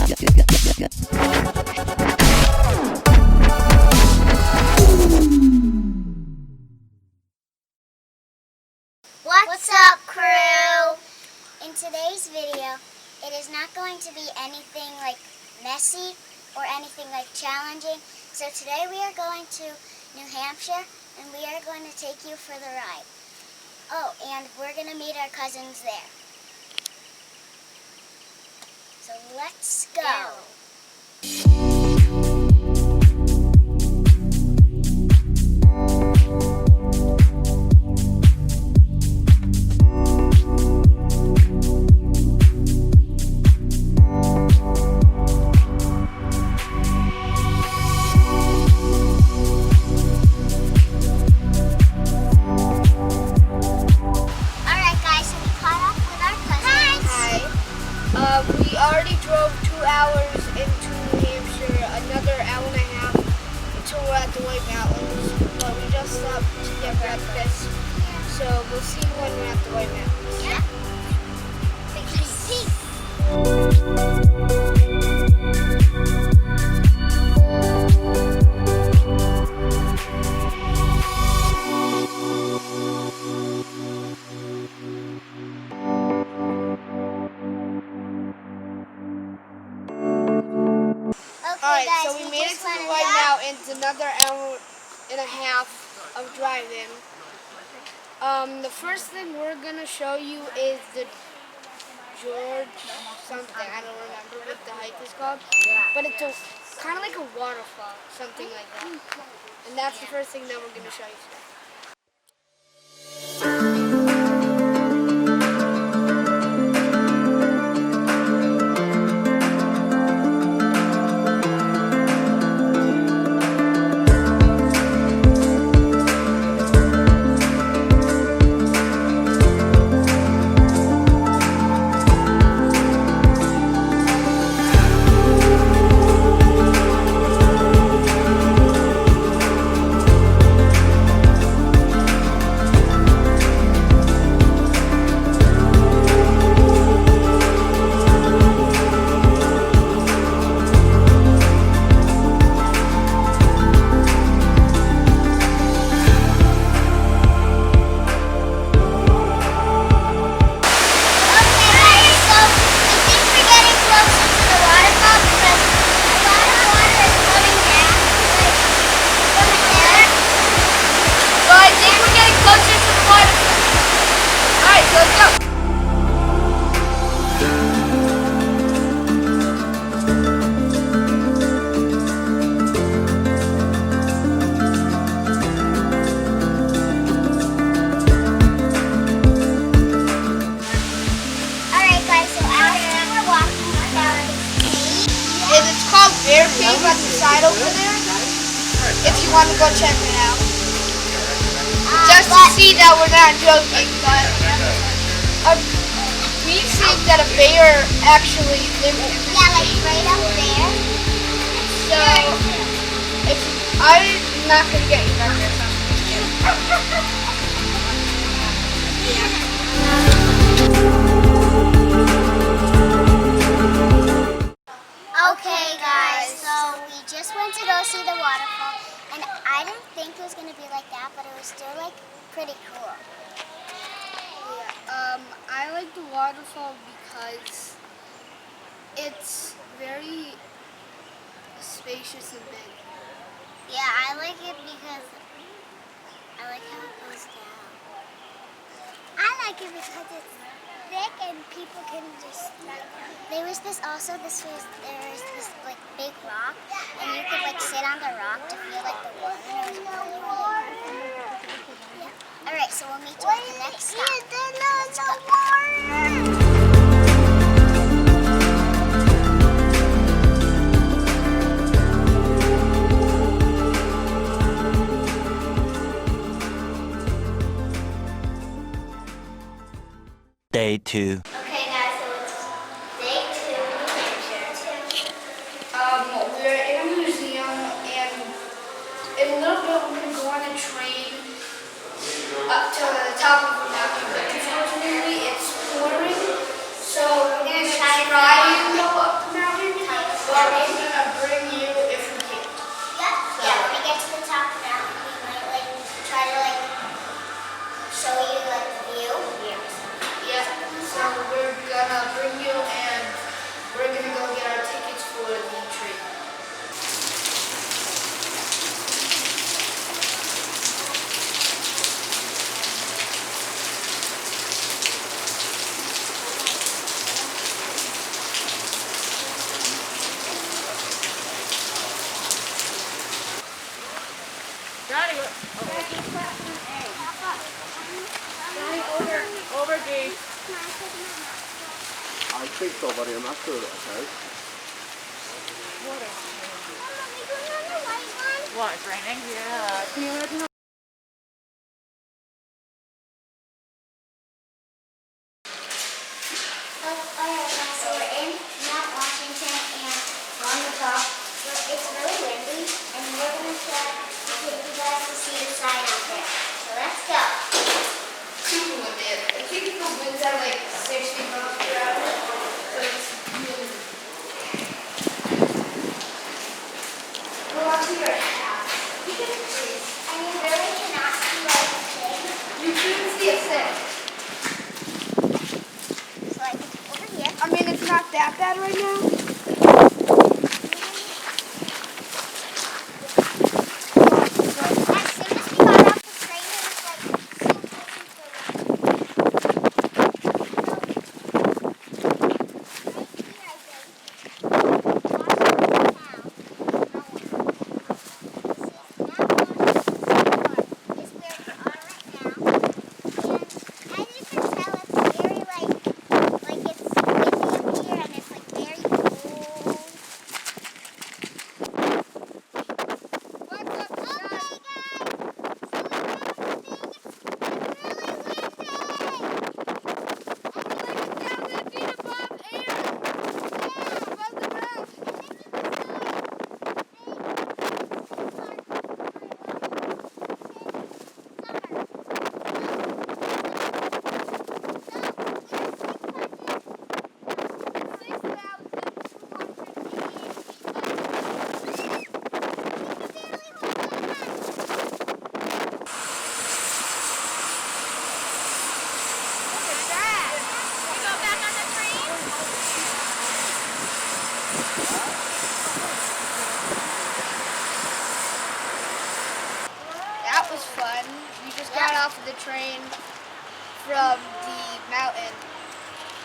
What's up, crew? In today's video, it is not going to be anything like messy or anything like challenging. So today we are going to New Hampshire and we are going to take you for the ride. Oh, and we're going to meet our cousins there. So let's go. We already drove 2 hours into New Hampshire, another hour and a half until we're at the White Mountains. But we just stopped to get breakfast, so we'll see you when we're at the White Mountains. Yeah. Alright, so we made it to the White Mountains, another hour and a half of driving. The first thing we're going to show you is the George something, I don't remember what the hike is called, but it's kind of like a waterfall, something like that. And that's the first thing that we're going to show you today. At the side over there, if you want to go check it out. Just to see that we're not joking, but we think that a bear actually lives in this like right up there. So, if I'm not going to get you back there. Okay guys, so we just went to go see the waterfall and I didn't think it was going to be like that, but it was still like pretty cool. Yeah, I like the waterfall because it's very spacious and big. Yeah, I like it because I like how it goes down. I like it because it's thick and people can just like. There was this like big rock and you could like sit on the rock to feel like the water. It was really, really yeah. Alright, so we'll meet you at the next stop. Let's go. Day 2. Okay guys, so it's day 2 in New Hampshire. We're in a museum and in a little bit we're going to go on a train up to the top of the mountain. But unfortunately it's pouring, so we're going to try and go up the mountain. think so, buddy. I'm not sure, okay? What, it's raining? Yeah. Can you imagine how So we're in Mount Washington and we're on the top. It's really windy and we're going to try to take you guys to see the sign out there. So let's go. Super windy. I think the winds are like 60 miles per hour. So it's really go up to your house. You can see. And you really cannot see like a thing. You couldn't see a thing. So like over here. I mean, it's not that bad right now. As soon as we got off the train, it was like That was fun. We just got off of the train from the mountain.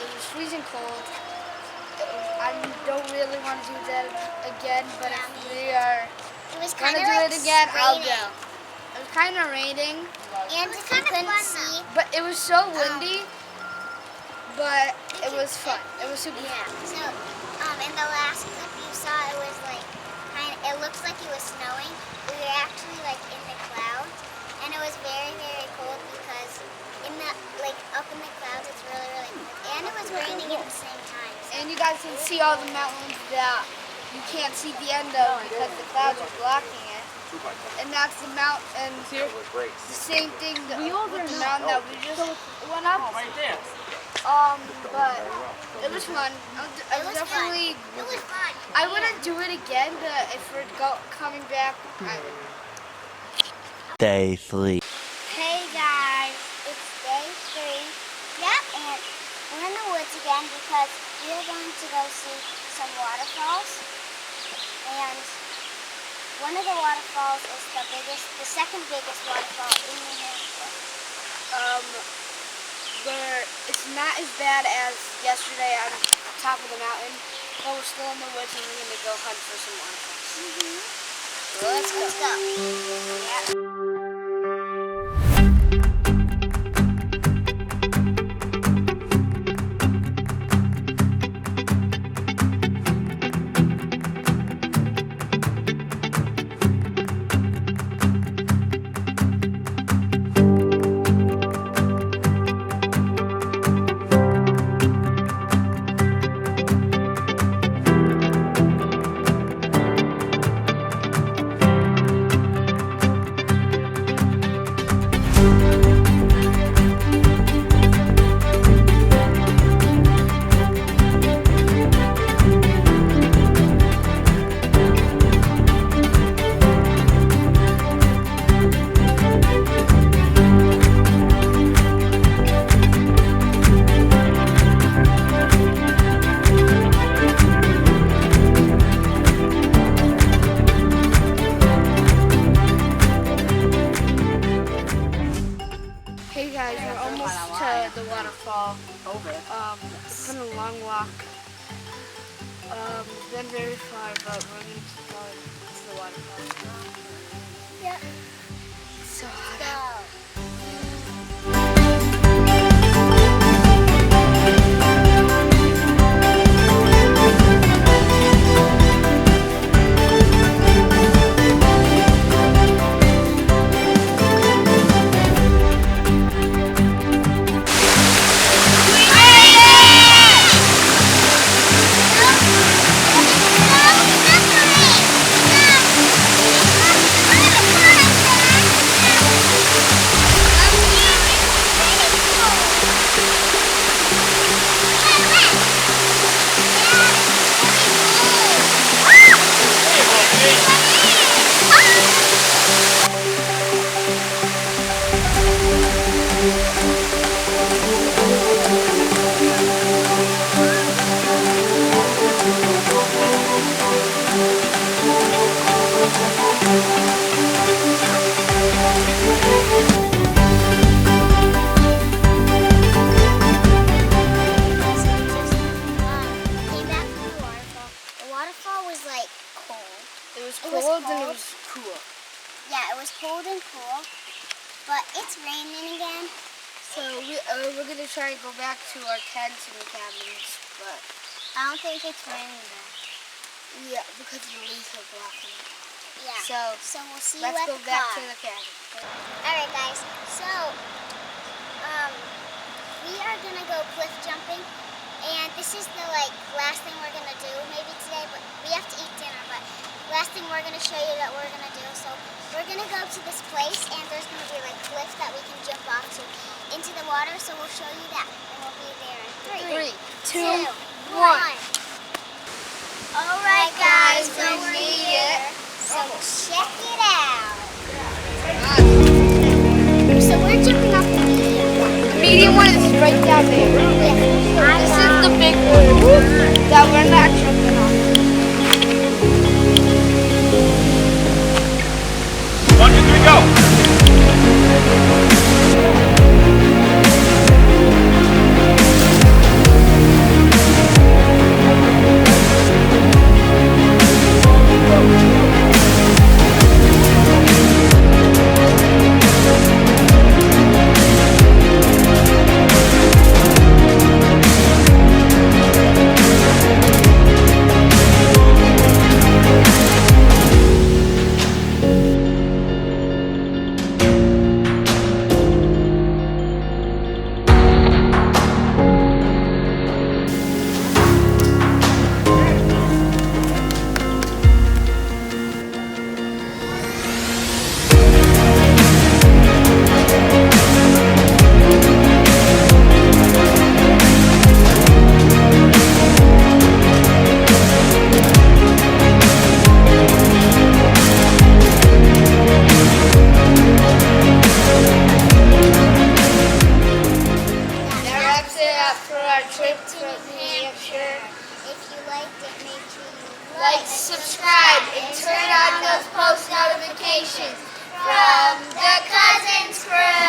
It was freezing cold. I don't really want to do that again, but if we are it was going kind to of do like it again, I'll raining. go. It was kind of raining, And if you couldn't see, but it was so windy, but it was fun. It was super yeah. fun. So, in the last clip you saw, it was like it looks like it was snowing. We were actually like in the clouds, and it was very, very cold because up in the clouds it's really, really cold, and it was raining at the same time. So. And you guys can see all the mountains that you can't see the end of because the clouds are blocking it. And that's the mountain. The same thing with the mountain that we just went up. right there? But it was fun. I It was definitely. fun. It was fun. I wouldn't do it again, but if we're coming back, I would. Day 3. Hey guys, it's day 3. Yep, and we're in the woods again because we are going to go see some waterfalls. And one of the waterfalls is the second biggest waterfall in New Hampshire. Where it's not as bad as yesterday on top of the mountain, but we're still in the woods and we're gonna go hunt for some waterfalls. So let's go. Yeah. Hey guys, we're almost to the waterfall. It's been a long walk. It's been very far, but we're going to go to the waterfall. Yeah. It's so hot. Go. waterfall was like cold. It was It was cold and it cold. was cool. Yeah, it was cold and cool, but it's raining again. So we're gonna try and go back to our tents and cabins, but I don't think it's raining there. yeah, because the leaves are blocking it. Yeah. So we'll see let's you at go the back car. to the cabin. Alright guys, so we are gonna go cliff jumping, and this is the last thing we're gonna do maybe today, but we have to eat dinner, but last thing we're gonna show you that we're gonna do. So we're gonna go to this place, and there's gonna be cliffs that we can jump off to into the water, so we'll show you that, and we'll be there in 3, 2, 1. Alright guys, so we're here, so check it out. So we're jumping off the medium one. The medium one is right down there. Yeah. This is the big one that we're not jumping off. 1, 2, 3, go! That wraps it up for our trip to New Hampshire. If you liked it, make sure you Like, subscribe, and turn on those post notifications from the Cousins Crew.